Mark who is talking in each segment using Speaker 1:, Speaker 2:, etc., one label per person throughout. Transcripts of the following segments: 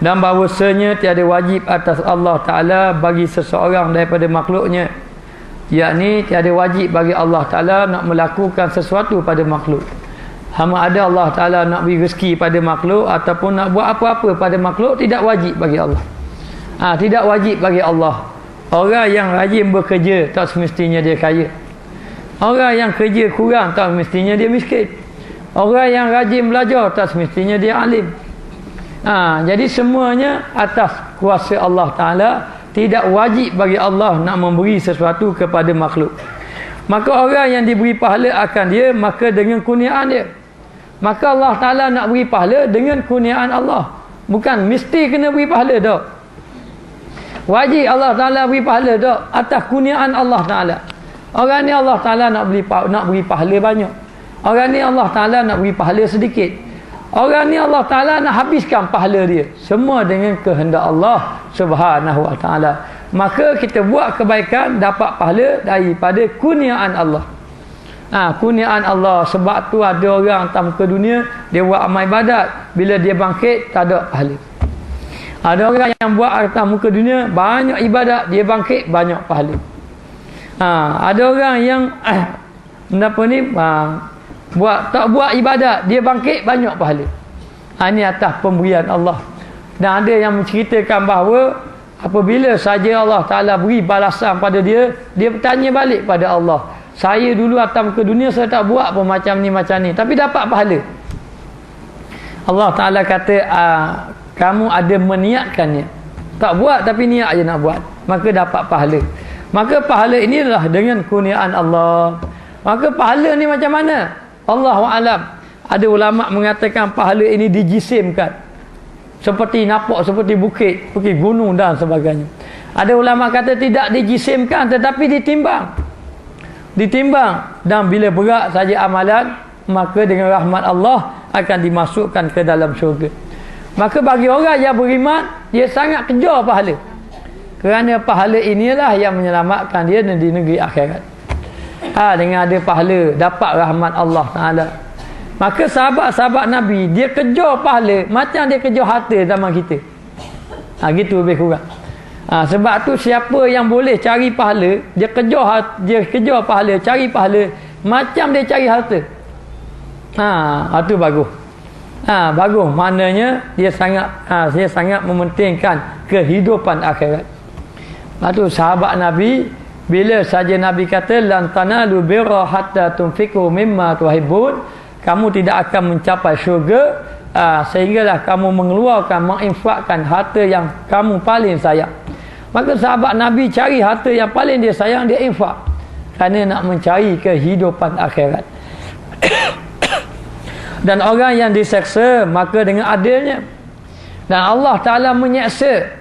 Speaker 1: Dan bahawasanya tiada wajib atas Allah Ta'ala bagi seseorang daripada makhluknya, yakni tiada wajib bagi Allah Ta'ala nak melakukan sesuatu pada makhluk. Hama ada Allah Ta'ala nak beri rezeki pada makhluk ataupun nak buat apa-apa pada makhluk, tidak wajib bagi Allah. Tidak wajib bagi Allah. Orang yang rajin bekerja tak semestinya dia kaya. Orang yang kerja kurang tak semestinya dia miskin. Orang yang rajin belajar tak semestinya dia alim. Jadi semuanya atas kuasa Allah Ta'ala. Tidak wajib bagi Allah nak memberi sesuatu kepada makhluk. Maka orang yang diberi pahala akan dia, maka dengan kurniaan dia. Maka Allah Ta'ala nak beri pahala dengan kurniaan Allah. Bukan mesti kena beri pahala dah. Wajib Allah Ta'ala beri pahala dah atas kurniaan Allah Ta'ala. Orang ni Allah Ta'ala nak beri pahala banyak. Orang ni Allah Ta'ala nak beri pahala sedikit. Orang ni Allah Ta'ala nak habiskan pahala dia. Semua dengan kehendak Allah Subhanahu Wa Ta'ala. Maka kita buat kebaikan, dapat pahala daripada kurniaan Allah. Kurniaan Allah. Sebab tu ada orang atas muka dunia, dia buat amal ibadat, bila dia bangkit tak ada pahala. Ada orang yang buat atas muka dunia banyak ibadat, dia bangkit banyak pahala. Ada orang yang tak buat ibadat, dia bangkit banyak pahala. Ini atas pemberian Allah. Dan ada yang menceritakan bahawa apabila saja Allah Ta'ala beri balasan pada dia, dia bertanya balik pada Allah, saya dulu atas muka dunia saya tak buat pun macam ni tapi dapat pahala. Allah Ta'ala kata, kamu ada meniatkannya, tak buat tapi niat je nak buat, maka dapat pahala. Maka pahala inilah dengan kurniaan Allah. Maka pahala ni macam mana? Allahu alam. Ada ulama mengatakan pahala ini dijisimkan, seperti nampak seperti bukit, seperti gunung dan sebagainya. Ada ulama kata tidak dijisimkan tetapi ditimbang, dan bila berat saja amalan, maka dengan rahmat Allah akan dimasukkan ke dalam syurga. Maka bagi orang yang beriman, dia sangat kejar pahala, kerana pahala inilah yang menyelamatkan dia di negeri akhirat. Dengan ada pahala, dapat rahmat Allah Ta'ala. Maka sahabat-sahabat Nabi, dia kejar pahala macam dia kejar harta zaman kita. Gitu lebih kurang. Sebab tu siapa yang boleh cari pahala, dia kejar pahala, cari pahala macam dia cari harta. Itu bagus. Bagus. Maknanya dia sangat mementingkan kehidupan akhirat. Lepas tu sahabat Nabi, bila saja Nabi kata lan tanalu birra hatta tunfiqu mimma tuhibbun, kamu tidak akan mencapai syurga sehinggalah kamu menginfakkan harta yang kamu paling sayang. Maka sahabat Nabi cari harta yang paling dia sayang, dia infak kerana nak mencari kehidupan akhirat. Dan orang yang diseksa, maka dengan adilnya, dan Allah Ta'ala menyeksa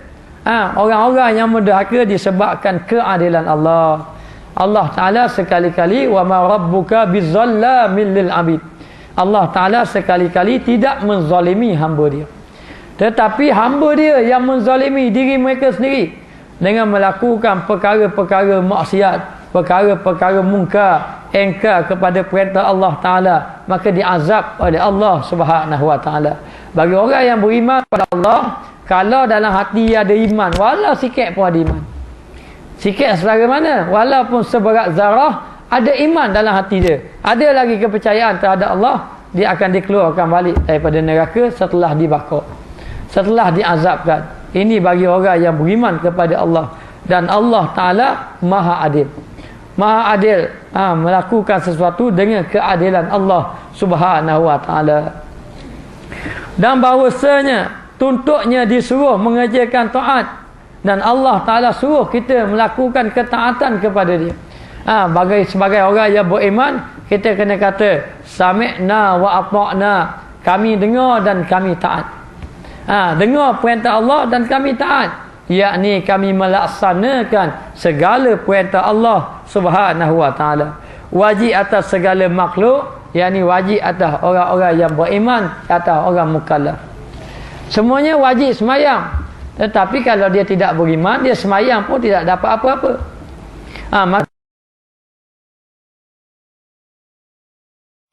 Speaker 1: orang-orang yang mendurhaka disebabkan keadilan Allah. Allah Ta'ala sekali-kali wa ma rabbuka bizzallamin lil abid. Allah Ta'ala sekali-kali tidak menzalimi hamba dia, tetapi hamba dia yang menzalimi diri mereka sendiri dengan melakukan perkara-perkara maksiat, perkara-perkara mungkar, engkar kepada perintah Allah Ta'ala, maka diazab oleh Allah Subhanahu Wa Ta'ala. Bagi orang yang beriman pada Allah, kalau dalam hati ada iman, walau sikit pun ada iman. Sikit selagi mana? Walaupun seberat zarah, ada iman dalam hati dia, ada lagi kepercayaan terhadap Allah, dia akan dikeluarkan balik daripada neraka setelah dibakar, setelah diazabkan. Ini bagi orang yang beriman kepada Allah. Dan Allah Ta'ala Maha Adil. Maha Adil melakukan sesuatu dengan keadilan Allah Subhanahu Wa Ta'ala. Dan bahawasanya tuntutnya disuruh mengerjakan taat, dan Allah Ta'ala suruh kita melakukan ketaatan kepada dia. Sebagai orang yang beriman, kita kena kata sami'na wa ata'na, kami dengar dan kami taat. Dengar perintah Allah dan kami taat, yakni kami melaksanakan segala perintah Allah Subhanahu Wa Ta'ala. Wajib atas segala makhluk, yakni wajib atas orang-orang yang beriman, atas orang mukallaf. Semuanya wajib semayang, tetapi kalau dia tidak beriman, dia semayang pun tidak dapat apa-apa. Maka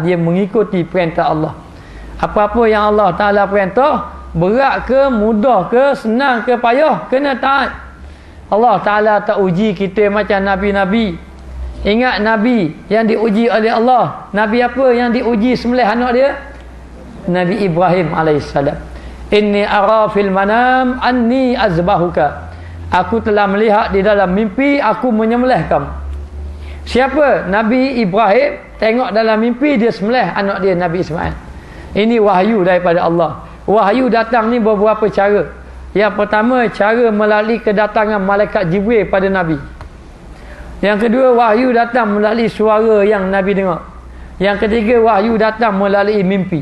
Speaker 1: dia mengikuti perintah Allah. Apa-apa yang Allah Ta'ala perintah, berat ke, mudah ke, senang ke, payah, kena taat. Allah Ta'ala tak uji kita macam Nabi-Nabi. Ingat Nabi yang diuji oleh Allah. Nabi apa yang diuji sembelih anak dia? Nabi Ibrahim AS. Inni ara fil manam anni azbahuka. Aku telah melihat di dalam mimpi aku menyembelih kamu. Siapa? Nabi Ibrahim tengok dalam mimpi dia sembelih anak dia Nabi Ismail. Ini wahyu daripada Allah. Wahyu datang ni beberapa cara. Yang pertama, cara melalui kedatangan malaikat Jibril pada Nabi. Yang kedua, wahyu datang melalui suara yang Nabi dengar. Yang ketiga, wahyu datang melalui mimpi.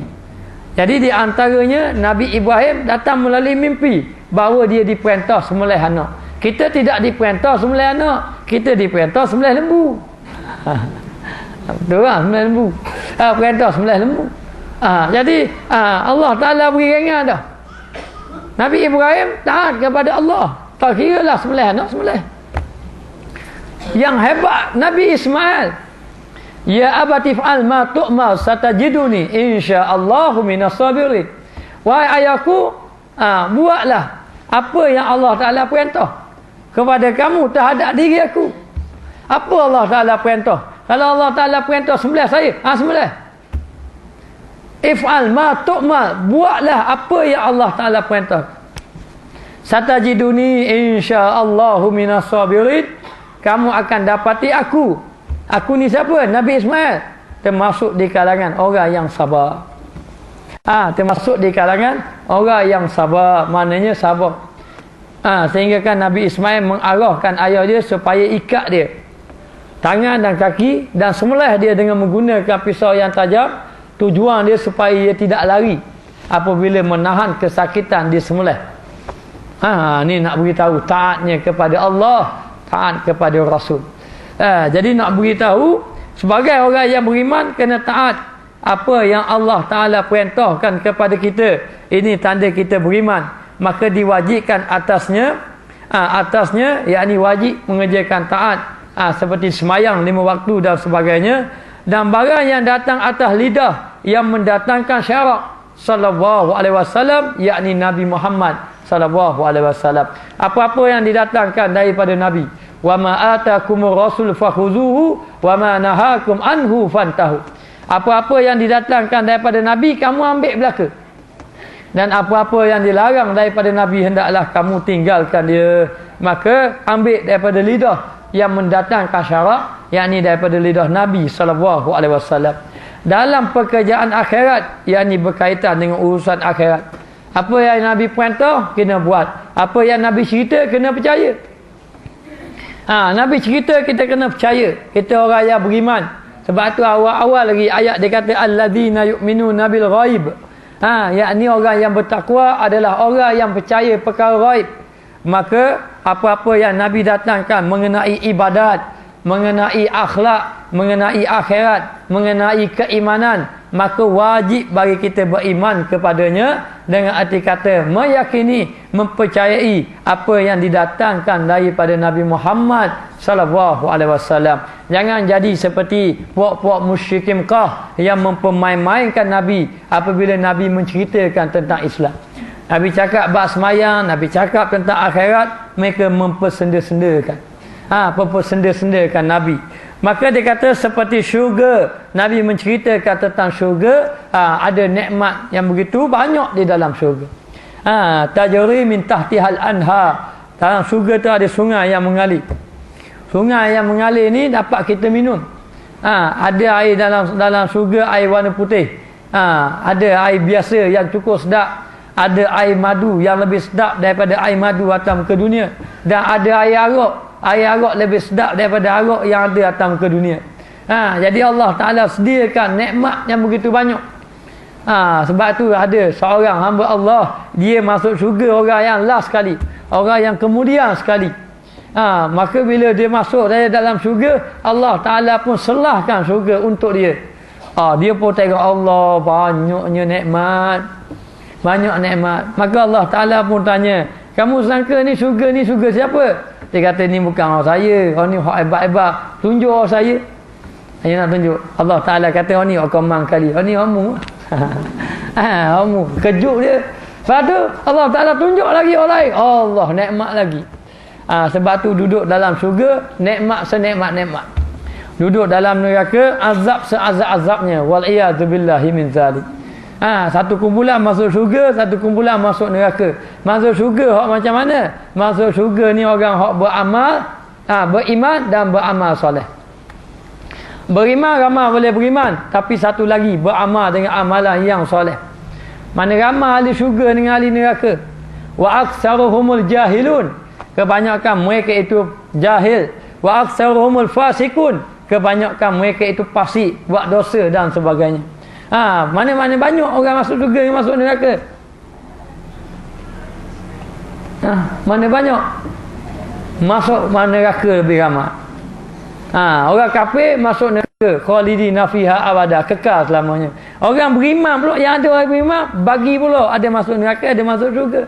Speaker 1: Jadi di antaranya Nabi Ibrahim datang melalui mimpi bahawa dia diperintah sembelih anak. Kita tidak diperintah sembelih anak, kita diperintah sembelih lembu. Betul lah, sembelih lembu. Perintah sembelih lembu. Jadi Allah Ta'ala beri ringan dah. Nabi Ibrahim taat kepada Allah. Tak kira lah sembelih anak, sembelih. Yang hebat Nabi Ismail, ya abati fa'al ma tu'mar satajiduni insyaallahu minas sabirin. Wahai ayahku, buatlah apa yang Allah Ta'ala perintah kepada kamu terhadap diri aku. Apa Allah Ta'ala perintah? Kalau Allah Ta'ala perintah sembelih saya, sembelih. If'al ma tu'mar, buatlah apa yang Allah Ta'ala perintah. Satajiduni insyaallahu minas sabirin. Kamu akan dapati aku. Aku ni siapa? Nabi Ismail. Termasuk di kalangan orang yang sabar. Termasuk di kalangan orang yang sabar. Maknanya sabar. Sehingga kan Nabi Ismail mengarahkan ayah dia supaya ikat dia tangan dan kaki dan sembelih dia dengan menggunakan pisau yang tajam. Tujuan dia supaya dia tidak lari apabila menahan kesakitan di sembelih. Ni nak beritahu taatnya kepada Allah, taat kepada Rasul. Jadi nak beritahu sebagai orang yang beriman kena taat apa yang Allah Ta'ala perintahkan kepada kita. Ini tanda kita beriman. Maka diwajibkan atasnya yakni wajib mengerjakan taat seperti semayang 5 waktu dan sebagainya. Dan barang yang datang atas lidah yang mendatangkan syarak sallallahu alaihi wasallam, yakni Nabi Muhammad sallallahu alaihi wasallam. Apa-apa yang didatangkan daripada Nabi, wa ma atakumur rasul fakhuzuhu wa ma nahakum anhu fantahu. Apa-apa yang didatangkan daripada Nabi, kamu ambil belaka. Dan apa-apa yang dilarang daripada Nabi, hendaklah kamu tinggalkan dia. Maka ambil daripada lidah yang mendatangkan syarak, yakni daripada lidah Nabi sallallahu alaihi wasallam. Dalam pekerjaan akhirat, yakni berkaitan dengan urusan akhirat, apa yang Nabi perintah kena buat, apa yang Nabi cerita kena percaya. Nabi cerita kita kena percaya. Kita orang yang beriman. Sebab tu awal-awal lagi ayat dia kata alladzina yu'minuna bil ghaib. Yakni orang yang bertakwa adalah orang yang percaya perkara ghaib. Maka apa-apa yang Nabi datangkan mengenai ibadat, mengenai akhlak, mengenai akhirat, mengenai keimanan, maka wajib bagi kita beriman kepadanya dengan arti kata meyakini, mempercayai apa yang didatangkan daripada Nabi Muhammad sallallahu alaihi wasallam. Jangan jadi seperti puak-puak musyrikin Mekah yang mempermain-mainkan Nabi apabila Nabi menceritakan tentang Islam. Nabi cakap bab semayang, Nabi cakap tentang akhirat, mereka mempersenda-sendakan. Mempersenda-sendakan Nabi. Maka dia kata seperti syurga. Nabi menceritakan tentang syurga, ada nikmat yang begitu banyak di dalam syurga. Tajri min tahtihal anhar. Dalam syurga tu ada sungai yang mengalir. Sungai yang mengalir ni dapat kita minum. Ada air dalam syurga, air warna putih. Ada air biasa yang cukup sedap. Ada air madu yang lebih sedap daripada air madu atas muka dunia. Dan ada air arak. Air arak lebih sedap daripada arak yang ada atas muka dunia. Jadi Allah Ta'ala sediakan nikmat yang begitu banyak. Sebab tu ada seorang hamba Allah, dia masuk syurga orang yang last sekali, orang yang kemudian sekali. Maka bila dia masuk dalam syurga, Allah Ta'ala pun selahkan syurga untuk dia. Dia pun tengok Allah banyaknya nikmat, banyak nikmat. Maka Allah Ta'ala pun tanya, kamu sangka ni syurga siapa? Dia kata ni bukan orang saya, orang ni orang hebat-hebat, tunjuk orang saya. Dia nak tunjuk. Allah Ta'ala kata orang ni orang komang kali, orang ni orang mu. Orang mu. Kejut dia. Lepas tu Allah Ta'ala tunjuk lagi orang lain. Allah nikmat lagi. Sebab tu duduk dalam syurga nikmat senikmat-nikmat. Duduk dalam neraka azab seazab-azabnya. Wal'iyadzubillahi min zalik. Satu kumpulan masuk syurga, satu kumpulan masuk neraka. Masuk syurga hak macam mana? Masuk syurga ni orang hak beramal, beriman dan beramal soleh. Beriman ramai boleh beriman, tapi satu lagi beramal dengan amalan yang soleh. Mana ramai ahli syurga dengan ahli neraka. Wa aktsaruhumul jahilun, kebanyakan mereka itu jahil. Wa aktsaruhumul fasikun, kebanyakan mereka itu fasik, buat dosa dan sebagainya. Mana-mana banyak orang masuk syurga yang masuk neraka. Mana banyak masuk neraka lebih ramai. Orang kafir masuk neraka khalidina fiha abada, kekal selamanya. Orang beriman pula, yang ada orang beriman bagi pula, ada masuk neraka, ada masuk syurga.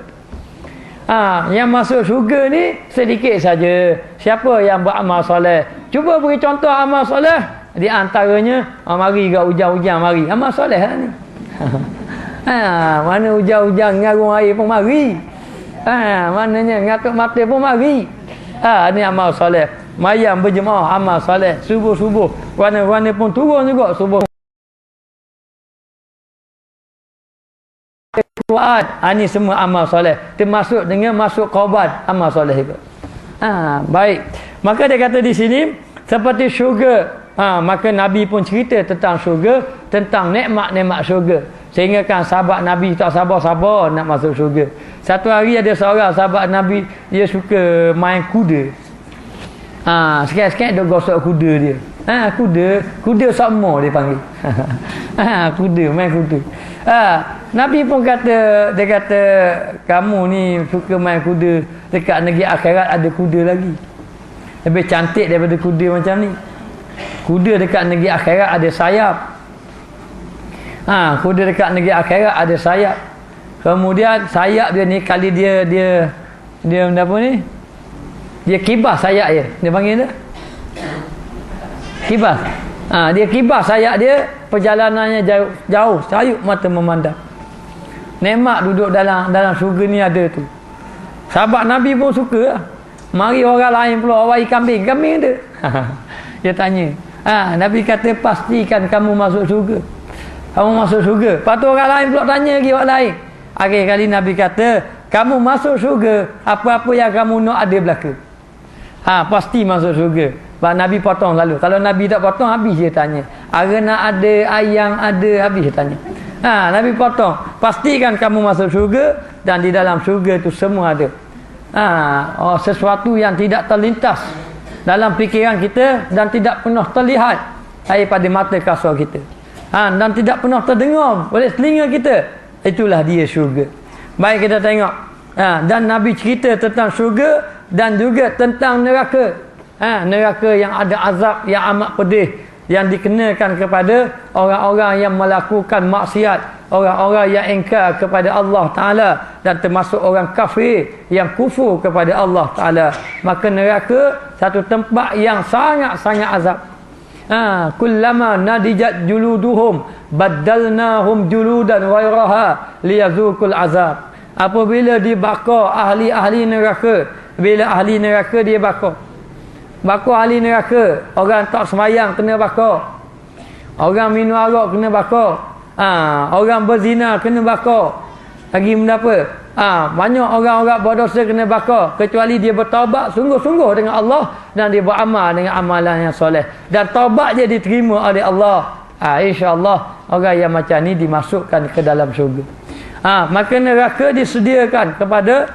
Speaker 1: Yang masuk syurga ni sedikit saja. Siapa yang beramal soleh? Cuba beri contoh amal soleh. Di antaranya mari gak hujan-hujan mari. Amal soleh lah ni. Mana hujan-hujan ngarung air pun mari. Mananya ngatuk mata pun mari. Ni amal soleh. Mayam berjemaah amal soleh. Subuh-subuh warna-warna pun turun juga subuh. Ini semua amal soleh. Termasuk dengan masuk korban amal soleh juga. Baik. Maka dia kata di sini seperti syurga. Maka Nabi pun cerita tentang syurga, tentang nikmat-nikmat syurga. Sehingga kan sahabat Nabi tak sabar-sabar nak masuk syurga. Satu hari ada seorang sahabat Nabi, dia suka main kuda. Sikit-sikit dia gosok kuda dia. Kuda sama dia panggil. Kuda, main kuda. Nabi pun kata, dia kata kamu ni suka main kuda, dekat negeri akhirat ada kuda lagi. Lebih cantik daripada kuda macam ni. Kuda dekat negeri akhirat ada sayap. Kuda dekat negeri akhirat ada sayap. Kemudian sayap dia ni kali dia apa ni? Dia kibas sayap dia. Dia panggil dia kibas. Dia kibas sayap dia, perjalanannya jauh, sayup mata memandang. Nikmat duduk dalam syurga ni ada tu. Sahabat Nabi pun suka. Mari orang lain pula awai kambing ada. Dia tanya. Nabi kata pastikan kamu masuk syurga. Kamu masuk syurga. Lepas tu orang lain pula tanya lagi orang lain. Akhir kali Nabi kata, kamu masuk syurga, apa-apa yang kamu nak ada belaka. Pasti masuk syurga. Nabi potong lalu. Kalau Nabi tak potong, habis dia tanya. Nak ada, ayang ada, habis dia tanya. Nabi potong. Pastikan kamu masuk syurga, dan di dalam syurga tu semua ada. Sesuatu yang tidak terlintas dalam fikiran kita dan tidak pernah terlihat daripada mata kasar kita. Dan tidak pernah terdengar oleh telinga kita. Itulah dia syurga. Baik, kita tengok. Dan Nabi cerita tentang syurga dan juga tentang neraka. Neraka yang ada azab yang amat pedih, yang dikenakan kepada orang-orang yang melakukan maksiat, orang-orang yang ingkar kepada Allah Ta'ala, dan termasuk orang kafir yang kufur kepada Allah Ta'ala. Maka neraka satu tempat yang sangat-sangat azab. Kullama nadijat juluduhum baddalnahum juludan ghairaha liyazukul azab. Apabila dibakar ahli-ahli neraka, bila ahli neraka dia bakar ahli neraka, orang tak semayang kena bakar, orang minum arak kena bakar, orang berzina kena bakar. Lagi benda apa? Banyak orang-orang berdosa kena bakar, kecuali dia bertaubat sungguh-sungguh dengan Allah dan dia beramal dengan amalan yang soleh, dan taubat dia diterima oleh Allah. InsyaAllah orang yang macam ni dimasukkan ke dalam syurga. Maka neraka disediakan kepada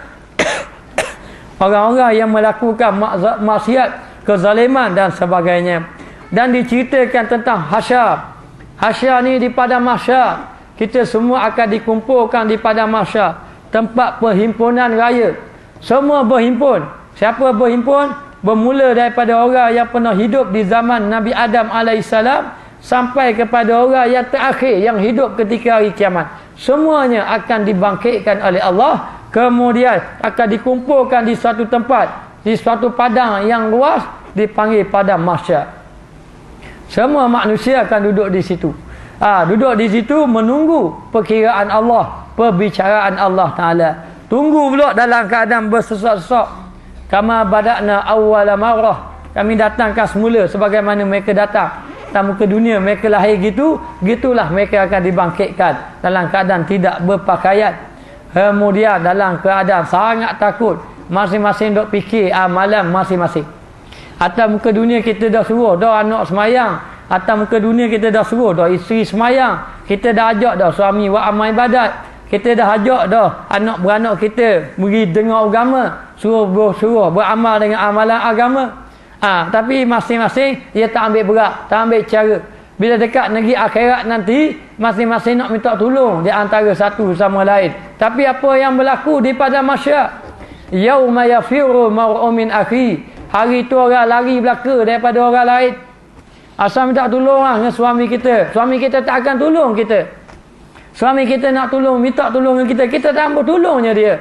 Speaker 1: orang-orang yang melakukan maksiat, kezaliman dan sebagainya. Dan diceritakan tentang hasyar. Hasyar ni di padang mahsyar. Kita semua akan dikumpulkan di padang mahsyar, tempat perhimpunan raya. Semua berhimpun. Siapa berhimpun? Bermula daripada orang yang pernah hidup di zaman Nabi Adam AS sampai kepada orang yang terakhir yang hidup ketika hari kiamat. Semuanya akan dibangkitkan oleh Allah, kemudian akan dikumpulkan di suatu tempat, di suatu padang yang luas, dipanggil padang mahsyar. Semua manusia akan duduk di situ. Duduk di situ menunggu perkiraan Allah. perbicaraan Allah Ta'ala. Tunggu pula dalam keadaan bersesak-sesak. Kama badakna awwala marrah. Kami datangkan semula sebagaimana mereka datang. Dan muka dunia mereka lahir gitu, gitulah mereka akan dibangkitkan dalam keadaan tidak berpakaian. Kemudian dalam keadaan sangat takut, masing-masing dok fikir amalan masing-masing. Atas muka dunia kita dah suruh dah anak semayang, atas muka dunia kita dah suruh dah isteri semayang, kita dah ajak dah suami buat amal ibadat, kita dah ajak dah anak beranak kita pergi dengar agama, suruh beramal dengan amalan agama. Tapi masing-masing dia tak ambil berat, tak ambil cara. Bila dekat negeri akhirat nanti, masing-masing nak minta tolong di antara satu sama lain. Tapi apa yang berlaku di padang mahsyar? Yauma yafiru mar'u min akhi. Hari tu orang lari belaka daripada orang lain. Asal minta tolong dengan suami kita. Suami kita tak akan tolong kita. Suami kita nak tolong, minta tolong dengan kita, kita tak ambil tolongnya dia.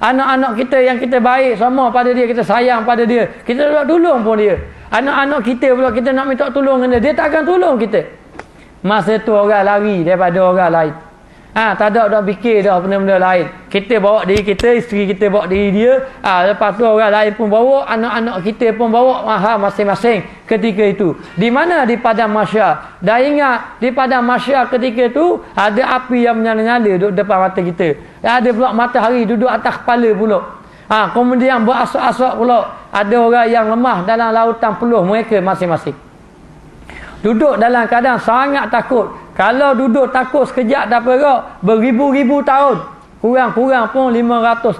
Speaker 1: Anak-anak kita yang kita baik sama pada dia, kita sayang pada dia, kita tak tolong pun dia. Anak-anak kita pula kita nak minta tolong dengan dia, tak akan tolong kita. Masa tu orang lari daripada orang lain. Tak ada dah fikir dah benda-benda lain. Kita bawa diri kita, isteri kita bawa diri dia. Lepas tu orang lain pun bawa, anak-anak kita pun bawa, masing-masing ketika itu. Di mana? Di padang mahsyar. Dah ingat di padang mahsyar ketika itu ada api yang menyala-nyala duduk depan mata kita. Ada pula matahari duduk atas kepala pula. Kemudian berasap-asap pula. Ada orang yang lemah dalam lautan peluh mereka masing-masing. Duduk dalam keadaan sangat takut. Kalau duduk takut sekejap tak bergerak, beribu-ribu tahun. Kurang-kurang pun 500 tahun.